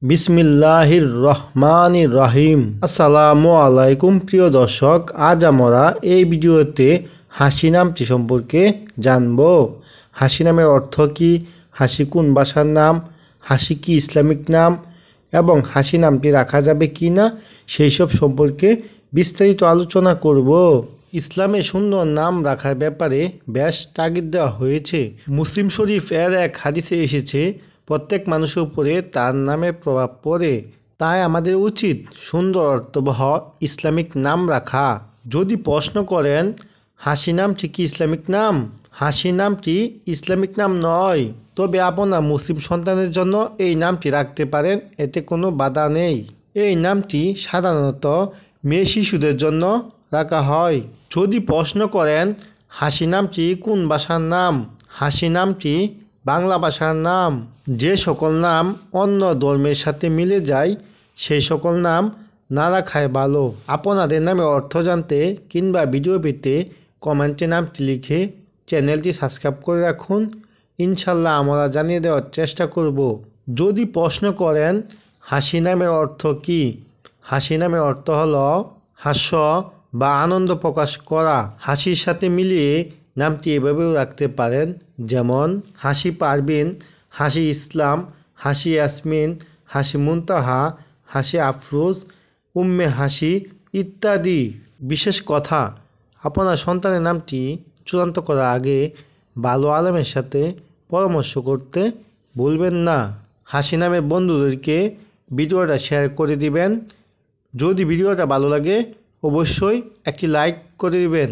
বিসমিল্লাহির রহমানির রহিম। আসসালামু আলাইকুম প্রিয় দর্শক, আজ আমরা এই ভিডিওতে হাসি নামটি সম্পর্কে জানব। হাসি নামের অর্থ কী, হাসি কোন ভাষার নাম, হাসি কি ইসলামিক নাম এবং হাসি নামটি রাখা যাবে কি না সেই সব সম্পর্কে বিস্তারিত আলোচনা করব। ইসলামে সুন্দর নাম রাখার ব্যাপারে বেশ তাগিদ দেওয়া হয়েছে। মুসলিম শরীফ এর এক হাদিসে এসেছে, প্রত্যেক মানুষের উপরে তার নামের প্রভাব পড়ে, তাই আমাদের উচিত সুন্দর অর্থবহ ইসলামিক নাম রাখা। যদি প্রশ্ন করেন হাসি নামটি কি ইসলামিক নাম, হাসি নামটি ইসলামিক নাম নয়, তবে আপনার মুসলিম সন্তানের জন্য এই নামটি রাখতে পারেন, এতে কোনো বাধা নেই। এই নামটি সাধারণত মেয়ে শিশুদের জন্য রাখা হয়। যদি প্রশ্ন করেন হাসি নামটি কোন ভাষার নাম, হাসি নামটি বাংলা ভাষার নাম। যে সকল নাম অন্য ধর্মের সাথে মিলে যায় সেই সকল নাম না রাখাই ভালো। আপনাদের নামের অর্থ জানতে কিংবা ভিডিও পেতে কমেন্টে নামটি লিখে চ্যানেলটি সাবস্ক্রাইব করে রাখুন, ইনশাল্লাহ আমরা জানিয়ে দেওয়ার চেষ্টা করব। যদি প্রশ্ন করেন হাসি নামের অর্থ কী, হাসি নামের অর্থ হলো হাস্য বা আনন্দ প্রকাশ করা। হাসির সাথে মিলিয়ে নামটি এভাবেও রাখতে পারেন, যেমন হাসি পারভিন, হাসি ইসলাম, হাসি ইয়াসমিন, হাসি মুনতাহা, হাসি আফরোজ, উম্মে হাসি ইত্যাদি। বিশেষ কথা, আপনার সন্তানের নামটি চূড়ান্ত করার আগে ভালো আলেমের সাথে পরামর্শ করতে ভুলবেন না। হাসি নামের বন্ধুদেরকে ভিডিওটা শেয়ার করে দিবেন। যদি ভিডিওটা ভালো লাগে অবশ্যই একটি লাইক করে দিবেন।